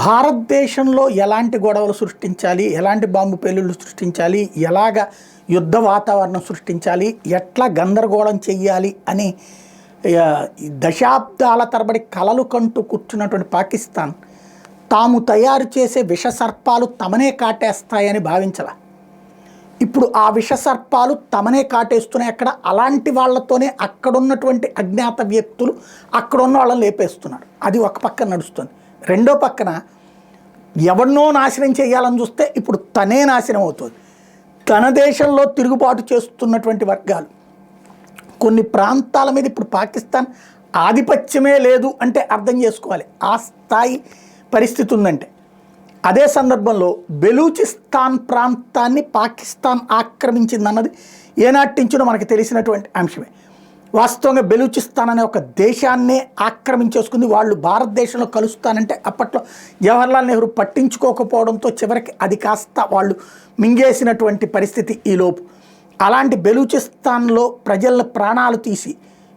భారతదేశంలో ఎలాంటి గొడవలు సృష్టించాలి, ఎలాంటి బాంబు పేలుళ్ళు సృష్టించాలి, ఎలాగ యుద్ధ వాతావరణం సృష్టించాలి, ఎట్లా గందరగోళం చెయ్యాలి అని దశాబ్దాల తరబడి కలలు కంటూ కూర్చున్నటువంటి పాకిస్తాన్ తాము తయారు చేసే విషసర్పాలు తమనే కాటేస్తాయని భావించాల. ఇప్పుడు ఆ విషసర్పాలు తమనే కాటేస్తున్నాయి. అక్కడ అలాంటి వాళ్ళతోనే అక్కడున్నటువంటి అజ్ఞాత వ్యక్తులు అక్కడున్న వాళ్ళని లేపేస్తున్నారు. అది ఒక పక్కన నడుస్తుంది. రెండో పక్కన ఎవరినో నాశనం చేయాలని చూస్తే ఇప్పుడు తనే నాశనం అవుతుంది. తన దేశంలో తిరుగుబాటు చేస్తున్నటువంటి వర్గాలు కొన్ని ప్రాంతాల మీద ఇప్పుడు పాకిస్తాన్ ఆధిపత్యమే లేదు అంటే అర్థం చేసుకోవాలి. ఆ స్థాయి పరిస్థితి ఉందంటే అదే సందర్భంలో బెలూచిస్తాన్ ప్రాంతాన్ని పాకిస్తాన్ ఆక్రమించిందన్నది ఏనాటి నుంచో మనకు తెలిసినటువంటి అంశమే. వాస్తవంగా బెలూచిస్తాన్ అనే ఒక దేశాన్నే ఆక్రమించేసుకుంది. వాళ్ళు భారతదేశంలో కలుస్తానంటే అప్పట్లో జవహర్లాల్ నెహ్రూ పట్టించుకోకపోవడంతో చివరికి అది కాస్త వాళ్ళు మింగేసినటువంటి పరిస్థితి ఈలోపు. అలాంటి బెలూచిస్తాన్లో ప్రజల ప్రాణాలు తీసి,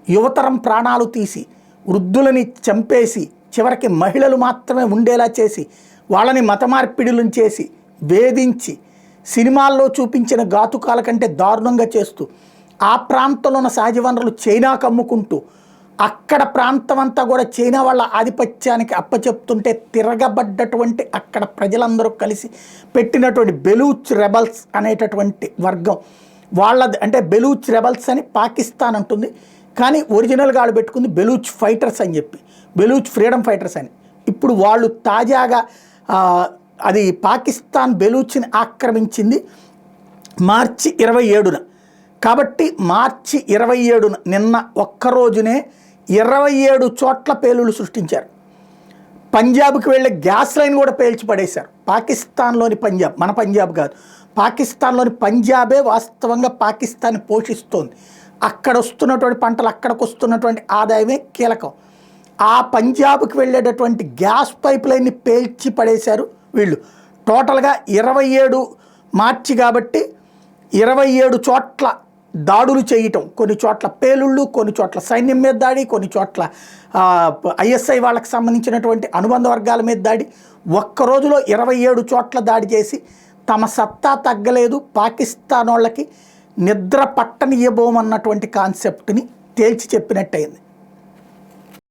యువతరం ప్రాణాలు తీసి, వృద్ధులని చంపేసి, చివరికి మహిళలు మాత్రమే ఉండేలా చేసి, వాళ్ళని మత మార్పిడులను చేసి, వేధించి, సినిమాల్లో చూపించిన ఘాతుకాల కంటే దారుణంగా చేస్తూ, ఆ ప్రాంతంలో ఉన్న సహజ వనరులు చైనాకు అమ్ముకుంటూ, అక్కడ ప్రాంతం అంతా కూడా చైనా వాళ్ళ ఆధిపత్యానికి అప్పచెప్తుంటే తిరగబడ్డటువంటి అక్కడ ప్రజలందరూ కలిసి పెట్టినటువంటి బెలూచ్ రెబల్స్ అనేటటువంటి వర్గం వాళ్ళది. అంటే బెలూచ్ రెబల్స్ అని పాకిస్తాన్ అంటుంది, కానీ ఒరిజినల్గా వాళ్ళు పెట్టుకుంది బెలూచ్ ఫైటర్స్ అని చెప్పి, బెలూచ్ ఫ్రీడమ్ ఫైటర్స్ అని. ఇప్పుడు వాళ్ళు తాజాగా అది పాకిస్తాన్ బెలూచ్ని ఆక్రమించింది మార్చి 27న. కాబట్టి మార్చి 27న నిన్న ఒక్కరోజునే 27 చోట్ల పేలుళ్ళు సృష్టించారు. పంజాబ్కి వెళ్ళే గ్యాస్ లైన్ కూడా పేల్చి పడేశారు. పాకిస్తాన్లోని పంజాబ్, మన పంజాబ్ కాదు, పాకిస్తాన్లోని పంజాబే వాస్తవంగా పాకిస్తాన్ పోషిస్తోంది. అక్కడ వస్తున్నటువంటి పంటలు, అక్కడికి వస్తున్నటువంటి ఆదాయమే కీలకం. ఆ పంజాబ్కి వెళ్ళేటటువంటి గ్యాస్ పైప్ లైన్ని పేల్చి పడేశారు వీళ్ళు. టోటల్గా 27 మార్చి కాబట్టి 27 చోట్ల దాడులు చేయటం, కొన్ని చోట్ల పేలుళ్ళు, కొన్ని చోట్ల సైన్యం మీద దాడి, కొన్ని చోట్ల ఐఎస్ఐ వాళ్ళకి సంబంధించినటువంటి అనుబంధ వర్గాల మీద దాడి. ఒక్కరోజులో 27 చోట్ల దాడి చేసి తమ సత్తా తగ్గలేదు, పాకిస్తాన్ వాళ్ళకి నిద్ర పట్టనియబోమన్నటువంటి కాన్సెప్ట్ని తేల్చి చెప్పినట్టయింది.